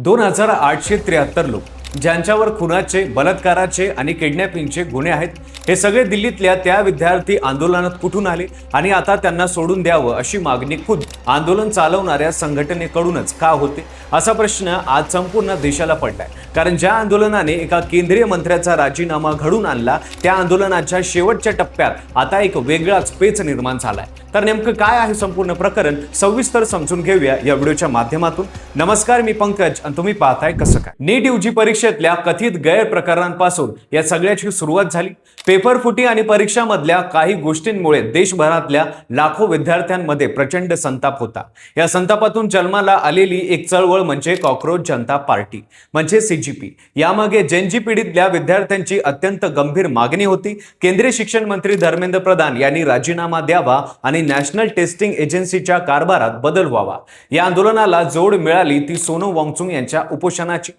2873 लोक ज्यांच्यावर खुनाचे, बलात्काराचे आणि किडनॅपिंगचे गुन्हे आहेत, हे सगळे दिल्लीतल्या त्या विद्यार्थी आंदोलनात कुठून आले आणि आता त्यांना सोडून द्यावं अशी मागणी खुद आंदोलन चालवणाऱ्या संघटनेकडूनच का होते, असा प्रश्न आज संपूर्ण देशाला पडलाय. कारण ज्या आंदोलनाने एका केंद्रीय मंत्र्याचा राजीनामा घडून आणला, त्या आंदोलनाच्या शेवटच्या टप्प्यात आता एक वेगळाच पेच निर्माण झालाय. तर नेमकं काय आहे संपूर्ण प्रकरण, सविस्तर समजून घेऊया या व्हिडिओच्या माध्यमातून. नमस्कार, मी पंकज आणि तुम्ही पाहताय कसं काय. नीट यूजी परीक्षेतल्या कथित गैरप्रकारांपासून या सगळ्याची सुरुवात झाली. पेपर फुटी आणि परीक्षामधल्या काही गोष्टींमुळे देशभरातल्या लाखो विद्यार्थ्यांमध्ये प्रचंड संताप होता. या संतापातून जन्माला आलेली एक चळवळ म्हणजे कॉकरोच जनता पार्टी म्हणजे सीजीपी. यामागे जेनजी पिढीतल्या विद्यार्थ्यांची अत्यंत गंभीर मागणी होती. केंद्रीय शिक्षण मंत्री धर्मेंद्र प्रधान यांनी राजीनामा द्यावा आणि नॅशनल टेस्टिंग एजन्सीच्या कारभारात बदल व्हावा. या आंदोलनाला जोड मिळाली ती सोनम वांगचुक यांच्या उपोषणाची.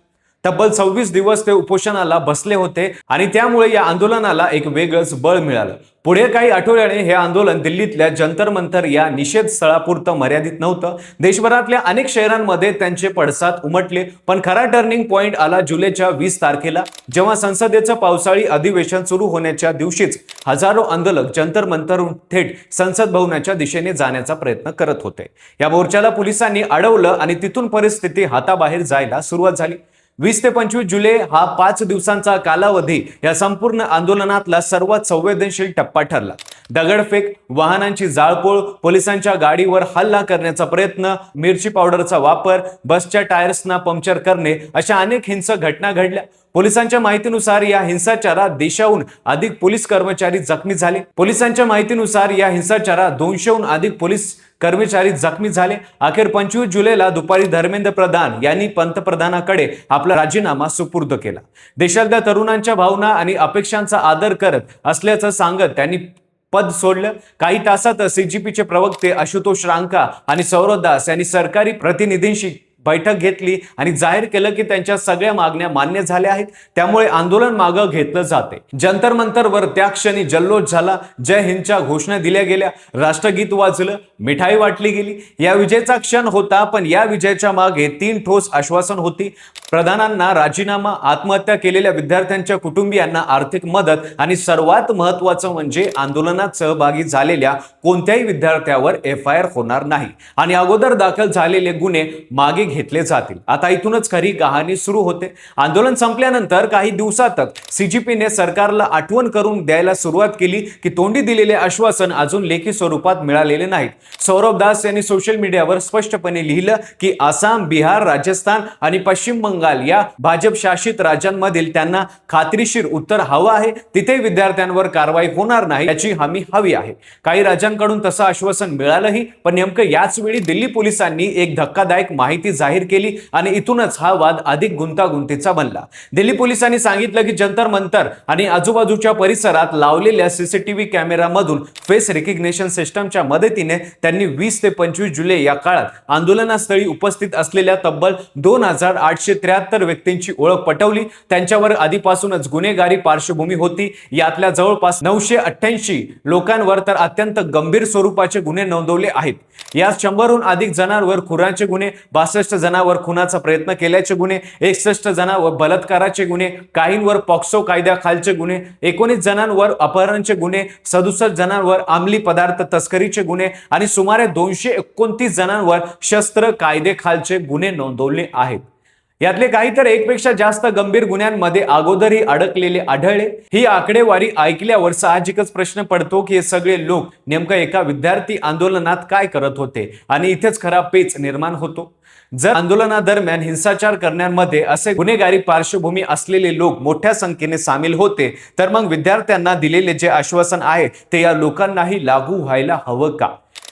तब्बल 26 दिवस ते उपोषणाला बसले होते आणि त्यामुळे या आंदोलनाला एक वेगळंच बळ मिळालं. पुढे काही आठवड्याने हे आंदोलन दिल्लीतल्या जंतर मंतर या निषेध स्थळापुरतं मर्यादित नव्हतं. देशभरातल्या अनेक शहरांमध्ये त्यांचे पडसाद उमटले. पण खरा टर्निंग पॉइंट आला जुलैच्या 20 तारखेला, जेव्हा संसदेचं पावसाळी अधिवेशन सुरू होण्याच्या दिवशीच हजारो आंदोलक जंतर मंतरहून थेट संसद भवनाच्या दिशेने जाण्याचा प्रयत्न करत होते. या मोर्चाला पोलिसांनी अडवलं आणि तिथून परिस्थिती हाताबाहेर जायला सुरुवात झाली. 20 ते 25 जुलै हा 5 दिवसांचा कालावधी या संपूर्ण आंदोलनातला सर्वात संवेदनशील टप्पा ठरला. दगडफेक, वाहनांची जाळपोळ, पोलिसांच्या गाडीवर हल्ला करण्याचा प्रयत्न, मिरची पावडरचा वापर, बसच्या टायर्सना पंक्चर करणे, अशा अनेक हिंसक घटना घडल्या. पोलिसांच्या माहितीनुसार या हिंसाचारात देशाहून अधिक पोलीस कर्मचारी जखमी झाले. पोलिसांच्या माहितीनुसार या हिंसाचारात 200हून अधिक पोलीस कर्मचारी जखमी झाले. अखेर 25 जुलैला दुपारी धर्मेंद्र प्रधान यांनी पंतप्रधानाकडे आपला राजीनामा सुपूर्द केला. देशातल्या तरुणांच्या भावना आणि अपेक्षांचा आदर करत असल्याचं सांगत त्यांनी पद सोडलं. काही तासात सीजीपीचे प्रवक्ते आशुतोष रांका आणि सौरभ दास यांनी सरकारी प्रतिनिधींशी बैठक घेतली आणि जाहीर केलं की त्यांच्या सगळ्या मागण्या मान्य झाल्या आहेत. त्यामुळे आंदोलन मागं घेतलं जाते. जंतर मंतरवर त्या क्षणी जल्लोष झाला. जय हिंदच्या घोषणा दिल्या गेल्या, राष्ट्रगीत वाजलं, मिठाई वाटली गेली. या विजयाचा क्षण होता, पण या विजयाच्या मागे 3 ठोस आश्वासन होती. प्रधानांना राजीनामा, आत्महत्या केलेल्या विद्यार्थ्यांच्या कुटुंबियांना आर्थिक मदत आणि सर्वात महत्त्वाचं म्हणजे आंदोलनात सहभागी झालेल्या कोणत्याही विद्यार्थ्यावर FIR होणार नाही आणि अगोदर दाखल झालेले गुन्हे मागे घेतले जातील. आता इथूनच खरी कहाणी सुरू होते. आंदोलन संपल्यानंतर काही दिवसातच सीजीपीने सरकारला आठवण करून द्यायला सुरुवात केली की तोंडी दिलेले आश्वासन अजून लेखी स्वरूपात मिळालेले नाहीत. सौरभ दास यांनी सोशल मीडियावर स्पष्टपणे लिहिलं की आसाम, बिहार, राजस्थान आणि पश्चिम बंगाल या भाजप शासित राज्यांमधील त्यांना खात्रीशीर उत्तर हवं आहे. तिथे विद्यार्थ्यांवर कारवाई होणार नाही याची हमी हवी आहे. काही राज्यांकडून तसं आश्वासन मिळालंही, पण नेमकं याच वेळी दिल्ली पोलिसांनी एक धक्कादायक माहिती जाहीर केली आणि इथूनच हा वाद अधिक गुंतागुंतीचा बनला. दिल्ली पोलिसांनी सांगितलं की जंतर मंतर आणि आजूबाजूच्या परिसरात लावलेल्या CCTV कॅमेरामधून फेस रिकग्निशन सिस्टमच्या मदतीने त्यांनी 20 ते 25 जुलै या काळात आंदोलनास्थळी उपस्थित असलेल्या तब्बल 2873 व्यक्तींची ओळख पटवली. त्यांच्यावर आधीपासूनच गुन्हेगारी पार्श्वभूमी होती. यातल्या जवळपास 988 लोकांवर तर अत्यंत गंभीर स्वरूपाचे गुन्हे नोंदवले आहेत. यात 100हून अधिक जणांवर खुनाचे गुन्हे, 62 जणांवर खुनाचा प्रयत्न केल्याचे गुन्हे, 61 जणांवर बलात्काराचे गुन्हे, काहींवर पॉक्सो कायद्याखालचे गुन्हे, 19 जणांवर अपहरणचे गुन्हे, 67 जणांवर अंमली पदार्थ तस्करीचे गुन्हे आणि सुमारे 229 जणांवर शस्त्र कायदेखालचे गुन्हे नोंदवले आहेत. यातले काही तर एकपेक्षा जास्त गंभीर गुन्ह्यांमध्ये अगोदरही अडकलेले आढळले. ही आकडेवारी ऐकल्यावर साहजिकच प्रश्न पडतो की हे सगळे लोक नेमकं एका विद्यार्थी आंदोलनात काय करत होते आणि इथेच खरा पेच निर्माण होतो. जर आंदोलनादरम्यान हिंसाचार करण्यामध्ये असे गुन्हेगारी पार्श्वभूमी असलेले लोक मोठ्या संख्येने सामील होते, तर मग विद्यार्थ्यांना दिलेले जे आश्वासन आहे ते या लोकांनाही लागू व्हायला हवं का?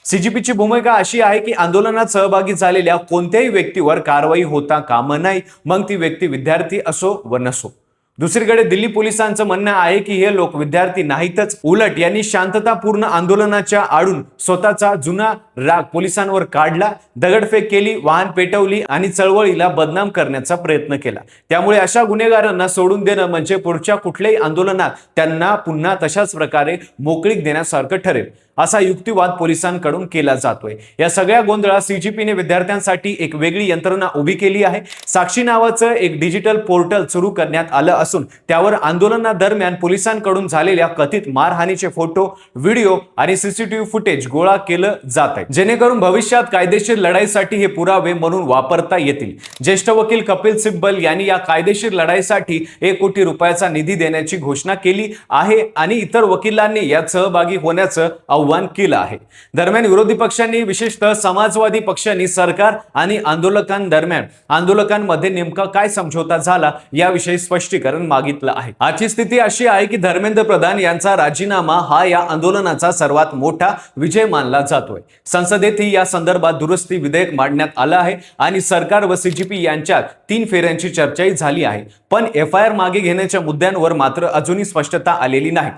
सीजीपीची भूमिका अशी आहे की आंदोलनात सहभागी झालेल्या कोणत्याही व्यक्तीवर कारवाई होता कामा नये, मग ती व्यक्ती विद्यार्थी असो व नसो. दुसरीकडे दिल्ली पोलिसांचं म्हणणं आहे की हे लोक विद्यार्थी नाहीतच, उलट यांनी शांततापूर्ण आंदोलनाच्या आडून स्वतःचा जुना राग पोलिसांवर काढला, दगडफेक केली, वाहन पेटवली आणि चळवळीला बदनाम करण्याचा प्रयत्न केला. त्यामुळे अशा गुन्हेगारांना सोडून देणं म्हणजे पुढच्या कुठल्याही आंदोलनात त्यांना पुन्हा तशाच प्रकारे मोकळीक देण्यासारखं ठरेल. असा युक्तिवाद पोलिसांकडून केला जातोय। या सगळ्या गोंधळात सीजीपीने विद्यार्थ्यांसाठी एक वेगळी यंत्रणा उभी केली आहे। साक्षी नावाचं एक डिजिटल पोर्टल सुरू करण्यात आलं असून त्यावर आंदोलनादरम्यान पोलिसांकडून झालेल्या कथित मारहाणीचे फोटो, व्हिडिओ आणि सीसीटीव्ही फुटेज गोळा केलं जात आहे, जेणेकरून भविष्यात कायदेशीर लढाईसाठी हे पुरावे म्हणून वापरता येतील। ज्येष्ठ वकील कपिल सिब्बल यांनी या कायदेशीर लढाईसाठी 1 कोटी रुपयाचा निधी देण्याची घोषणा केली आहे आणि इतर वकिलांनी यात सहभागी होण्याचं आवाहन केलं आहे। दरम्यान विरोधी पक्षांनी, विशेषतः समाजवादी पक्षांनी सरकार आणि आंदोलकांदरम्यान आंदोलकांमध्ये नेमका काय समझोता झाला याविषयी स्पष्टीकरण मागितलं आहे। आजची स्थिती अशी आहे की धर्मेंद्र प्रधान यांचा राजीनामा हा या आंदोलनाचा सर्वात मोठा विजय मानला जातोय। संसदेतही या संदर्भात दुरुस्ती विधेयक मांडण्यात आलं आहे आणि सरकार व सीजीपी यांच्यात 3 फेऱ्यांची चर्चाही झाली आहे, पण FIR मागे घेण्याच्या मुद्द्यांवर मात्र अजूनही स्पष्टता आलेली नाही।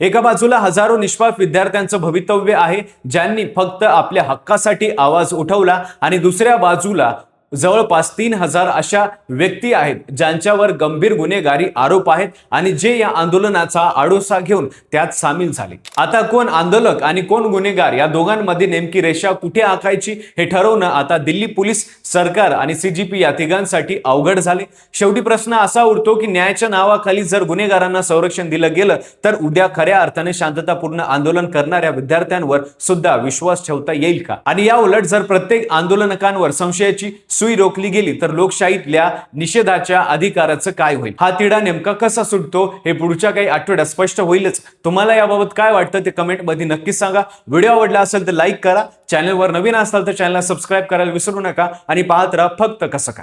एका बाजूला हजारो निष्पाप विद्यार्थ्यांचं भवितव्य आहे, ज्यांनी फक्त आपल्या हक्कासाठी आवाज उठवला, आणि दुसऱ्या बाजूला जवळपास 3000 अशा व्यक्ती आहेत ज्यांच्यावर गंभीर गुन्हेगारी आरोप आहेत आणि जे या आंदोलनाचा आडोसा घेऊन त्यात सामील झाले। आता कोण आंदोलक आणि कोण गुन्हेगार या दोघांमध्ये नेमकी रेषा कुठे आखायची हे ठरवणं आता दिल्ली पोलीस, सरकार आणि सीजीपी या तिघांसाठी अवघड झाले। शेवटी प्रश्न असा उरतो की न्यायाच्या नावाखाली जर गुन्हेगारांना संरक्षण दिलं गेलं तर उद्या खऱ्या अर्थाने शांततापूर्ण आंदोलन करणाऱ्या विद्यार्थ्यांवर सुद्धा विश्वास ठेवता येईल का? आणि या उलट जर प्रत्येक आंदोलकांवर संशयाची सुई रोखली गेली तर लोकशाहीतल्या निषेधाच्या अधिकाराचं काय होईल? हा तिढा नेमका कसा सुटतो हे पुढच्या काही आठवड्यात स्पष्ट होईलच। तुम्हाला याबाबत काय वाटतं ते कमेंटमध्ये नक्कीच सांगा। व्हिडिओ आवडला असेल तर लाईक करा, चॅनलवर नवीन असाल तर चॅनलला सबस्क्राईब करायला विसरू नका आणि पाहत राहा फक्त कसं काय।